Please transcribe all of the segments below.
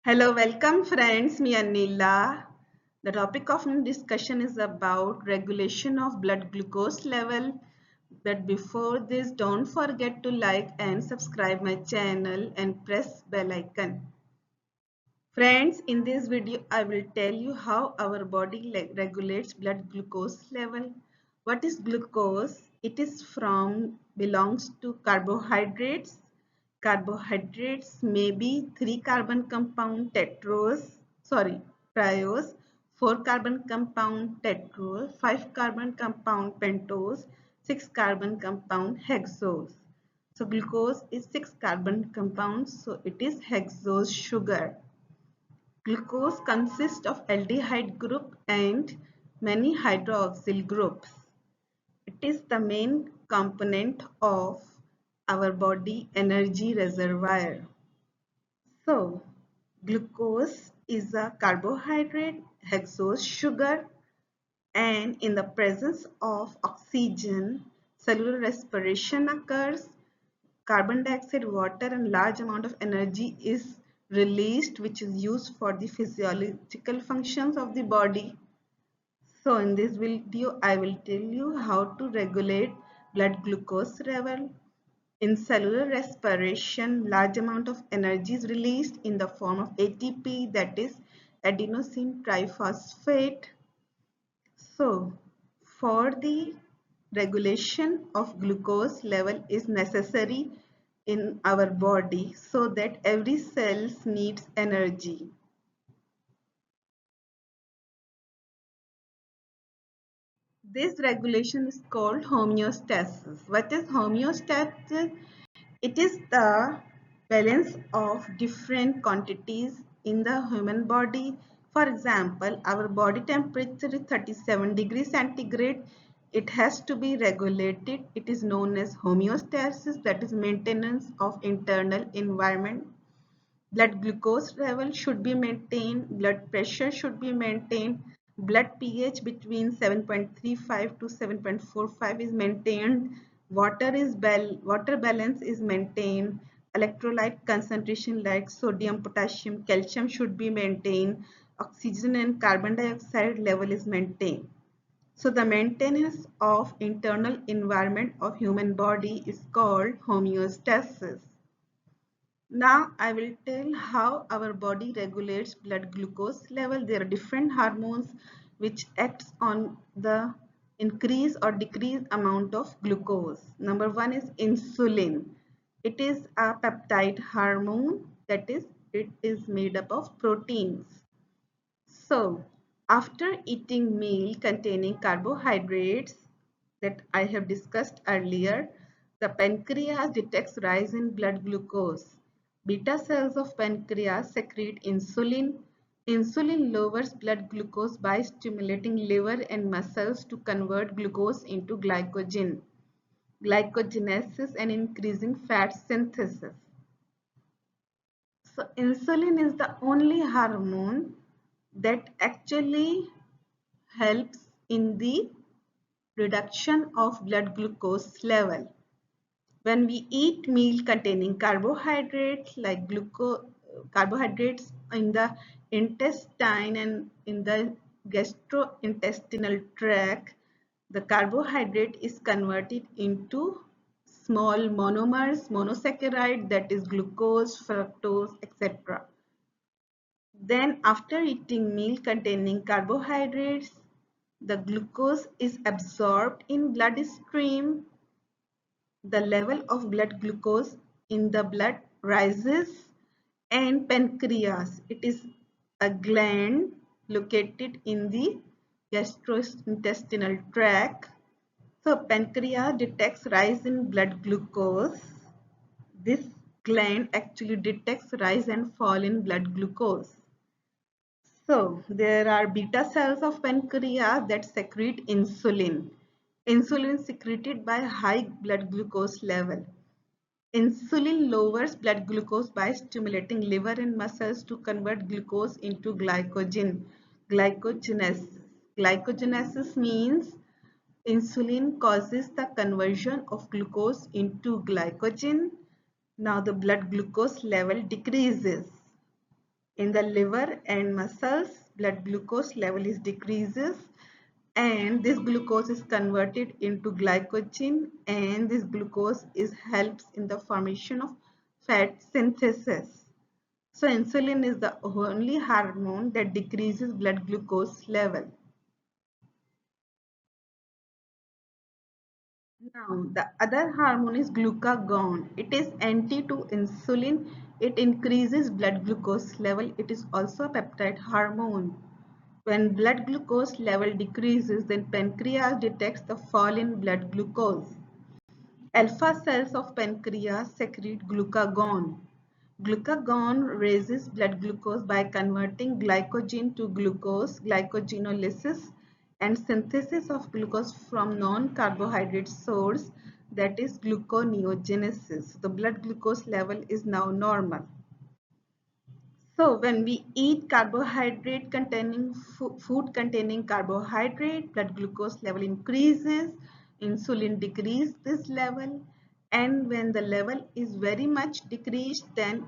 Hello, welcome friends. Me Anila. The topic of discussion is about regulation of blood glucose level. But before this, don't forget to like and subscribe my channel and press bell icon. Friends, in this video, I will tell you how our body regulates blood glucose level. What is glucose? It is belongs to carbohydrates. Carbohydrates may be 3 carbon compound triose, 4 carbon compound tetrose, 5 carbon compound pentose, 6 carbon compound hexose. So glucose is 6 carbon compounds, so it is hexose sugar. Glucose consists of aldehyde group and many hydroxyl groups. It is the main component of our body energy reservoir. So, glucose is a carbohydrate, hexose sugar, and in the presence of oxygen, cellular respiration occurs. Carbon dioxide, water, and large amount of energy is released, which is used for the physiological functions of the body. So in this video, I will tell you how to regulate blood glucose level. In cellular respiration, large amount of energy is released in the form of ATP, that is adenosine triphosphate. So, for the regulation of glucose level is necessary in our body so that every cell needs energy. This regulation is called homeostasis. What is homeostasis? It is the balance of different quantities in the human body. For example, our body temperature is 37 degrees centigrade. It has to be regulated. It is known as homeostasis, that is maintenance of internal environment. Blood glucose level should be maintained, blood pressure should be maintained, blood pH between 7.35 to 7.45 is maintained, water balance is maintained, electrolyte concentration like sodium, potassium, calcium should be maintained, oxygen and carbon dioxide level is maintained. So the maintenance of internal environment of human body is called homeostasis. Now I will tell how our body regulates blood glucose level. There are different hormones which acts on the increase or decrease amount of glucose. Number one is insulin. It is a peptide hormone, that is it is made up of proteins. So after eating meal containing carbohydrates that I have discussed earlier, the pancreas detects rise in blood glucose. Beta cells of pancreas secrete insulin. Insulin lowers blood glucose by stimulating liver and muscles to convert glucose into glycogen, glycogenesis, and increasing fat synthesis. So insulin is the only hormone that actually helps in the reduction of blood glucose level. When we eat meal containing carbohydrates like carbohydrates in the intestine and in the gastrointestinal tract, the carbohydrate is converted into small monomers, monosaccharide, that is glucose, fructose, etc. Then after eating meal containing carbohydrates, the glucose is absorbed in bloodstream. The level of blood glucose in the blood rises, and pancreas, it is a gland located in the gastrointestinal tract. So pancreas detects rise in blood glucose. This gland actually detects rise and fall in blood glucose. So there are beta cells of pancreas that secrete insulin. Insulin secreted by high blood glucose level. Insulin lowers blood glucose by stimulating liver and muscles to convert glucose into glycogen. Glycogenesis. Glycogenesis means insulin causes the conversion of glucose into glycogen. Now the blood glucose level decreases. In the liver and muscles, blood glucose level is decreases, and this glucose is converted into glycogen, and this glucose is helps in the formation of fat synthesis. So insulin is the only hormone that decreases blood glucose level. Now, the other hormone is glucagon. It is anti to insulin. It increases blood glucose level. It is also a peptide hormone. When blood glucose level decreases, then pancreas detects the fall in blood glucose. Alpha cells of pancreas secrete glucagon. Glucagon raises blood glucose by converting glycogen to glucose, glycogenolysis, and synthesis of glucose from non-carbohydrate source, that is gluconeogenesis. The blood glucose level is now normal. So when we eat carbohydrate containing food containing carbohydrate, blood glucose level increases, insulin decreases this level, and when the level is very much decreased, then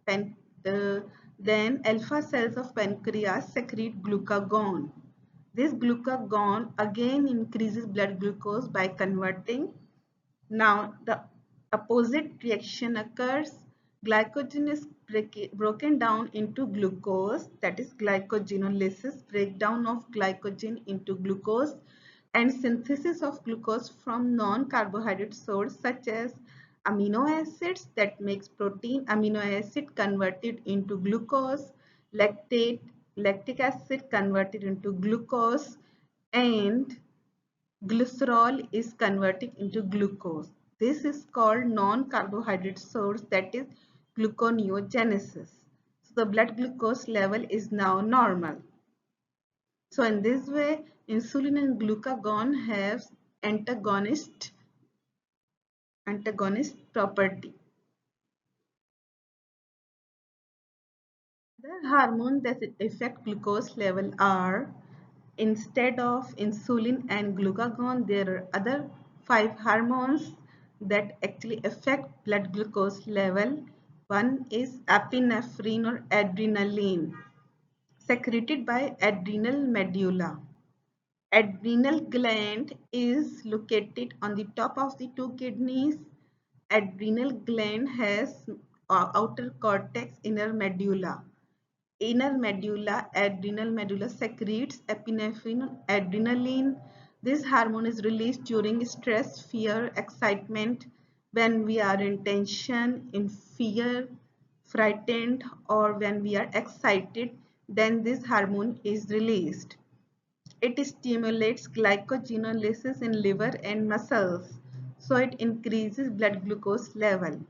pen, uh, then alpha cells of pancreas secrete glucagon. This glucagon again increases blood glucose by converting. Now the opposite reaction occurs. Glycogen is broken down into glucose, that is glycogenolysis, breakdown of glycogen into glucose, and synthesis of glucose from non-carbohydrate source such as amino acids that makes protein, amino acid converted into glucose, lactate, lactic acid converted into glucose, and glycerol is converted into glucose. This is called non-carbohydrate source, that is gluconeogenesis. So the blood glucose level is now normal. So in this way, insulin and glucagon have antagonist property. The hormones that affect glucose level are, instead of insulin and glucagon, there are other 5 hormones that actually affect blood glucose level. One is epinephrine or adrenaline, secreted by adrenal medulla. Adrenal gland is located on the top of the 2 kidneys. Adrenal gland has outer cortex, inner medulla. Adrenal medulla secretes epinephrine, adrenaline. This hormone is released during stress, fear, excitement, when we are in tension, in fear, frightened, or when we are excited, then this hormone is released. It stimulates glycogenolysis in liver and muscles, so it increases blood glucose level.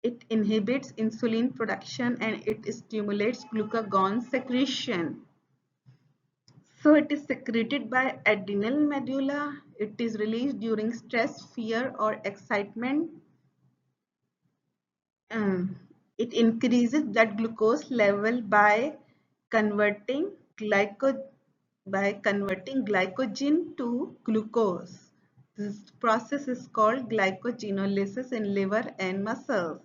It inhibits insulin production and it stimulates glucagon secretion. So it is secreted by adrenal medulla. It is released during stress, fear, or excitement. Um, it increases blood glucose level by converting glyco converting glycogen to glucose. This process is called glycogenolysis in liver and muscles.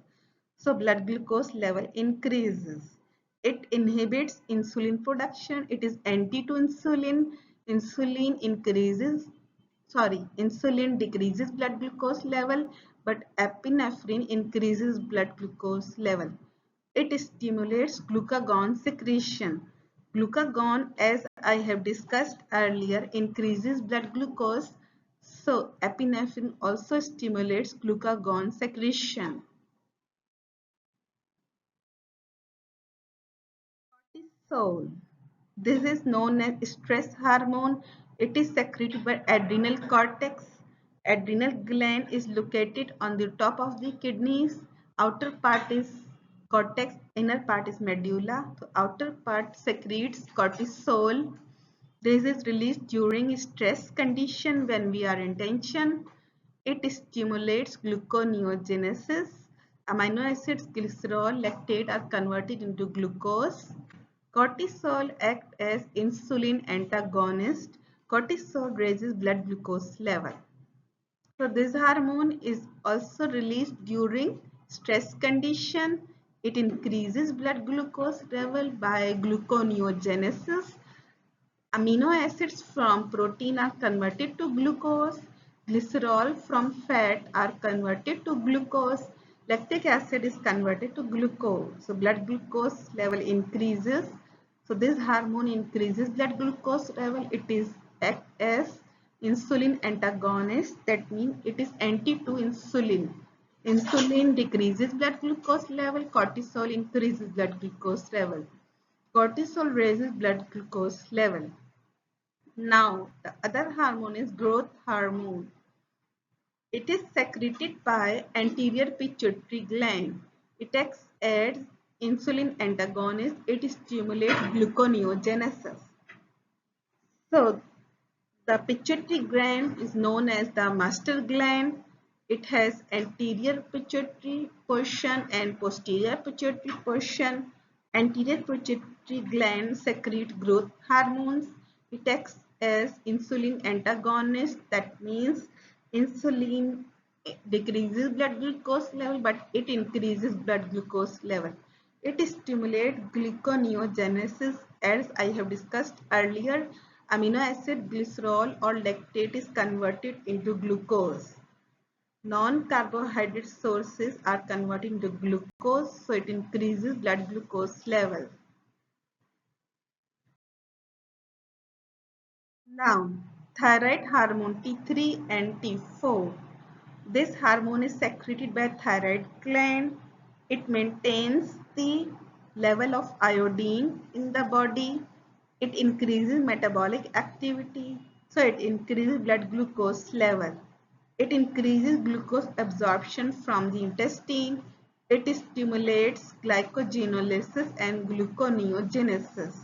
So blood glucose level increases. It inhibits insulin production. It is anti to insulin. Insulin decreases blood glucose level, but epinephrine increases blood glucose level. It stimulates glucagon secretion. Glucagon, as I have discussed earlier, increases blood glucose. So epinephrine also stimulates glucagon secretion. Cortisol. This is known as stress hormone. It is secreted by adrenal cortex. Adrenal gland is located on the top of the kidneys. Outer part is cortex, inner part is medulla. The outer part secretes cortisol. This is released during stress condition when we are in tension. It stimulates gluconeogenesis. Amino acids, glycerol, lactate are converted into glucose. Cortisol acts as insulin antagonist. Cortisol raises blood glucose level. So this hormone is also released during stress condition. It increases blood glucose level by gluconeogenesis. Amino acids from protein are converted to glucose. Glycerol from fat are converted to glucose. Lactic acid is converted to glucose. So blood glucose level increases. So this hormone increases blood glucose level. It is act as insulin antagonist. That means it is anti to insulin. Insulin decreases blood glucose level. Cortisol increases blood glucose level. Cortisol raises blood glucose level. Now, the other hormone is growth hormone. It is secreted by anterior pituitary gland. It acts as insulin antagonist. It stimulates gluconeogenesis. So, the pituitary gland is known as the master gland. It has anterior pituitary portion and posterior pituitary portion. Anterior pituitary gland secrete growth hormones. It acts as insulin antagonist. That means insulin decreases blood glucose level, but it increases blood glucose level. It stimulates gluconeogenesis, as I have discussed earlier. Amino acid glycerol or lactate is converted into glucose. Non-carbohydrate sources are converted into glucose, so it increases blood glucose level. Now, thyroid hormone T3 and T4. This hormone is secreted by thyroid gland. It maintains the level of iodine in the body. It increases metabolic activity. So it increases blood glucose level. It increases glucose absorption from the intestine. It stimulates glycogenolysis and gluconeogenesis.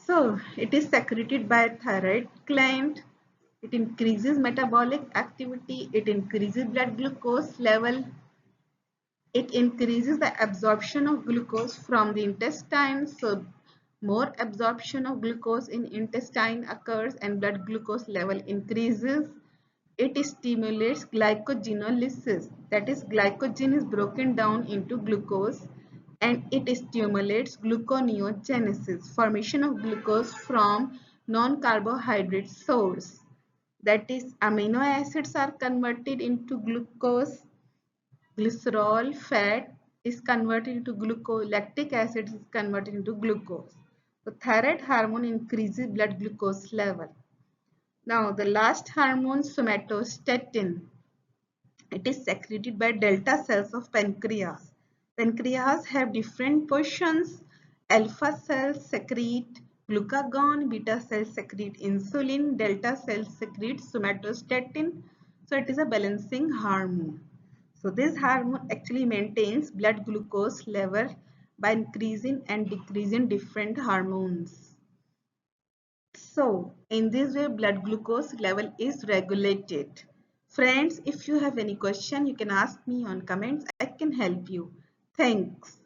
So it is secreted by thyroid gland. It increases metabolic activity. It increases blood glucose level. It increases the absorption of glucose from the intestine. So more absorption of glucose in intestine occurs and blood glucose level increases. It stimulates glycogenolysis. That is, glycogen is broken down into glucose, and it stimulates gluconeogenesis, formation of glucose from non-carbohydrate source. That is, amino acids are converted into glucose, glycerol, fat is converted into glucose, lactic acid is converted into glucose. So thyroid hormone increases blood glucose level. Now the last hormone, somatostatin. It is secreted by delta cells of pancreas. Pancreas have different portions. Alpha cells secrete glucagon, beta cells secrete insulin, delta cells secrete somatostatin. So it is a balancing hormone. So this hormone actually maintains blood glucose level by increasing and decreasing different hormones. So, in this way, blood glucose level is regulated. Friends, if you have any question, you can ask me on comments. I can help you. Thanks.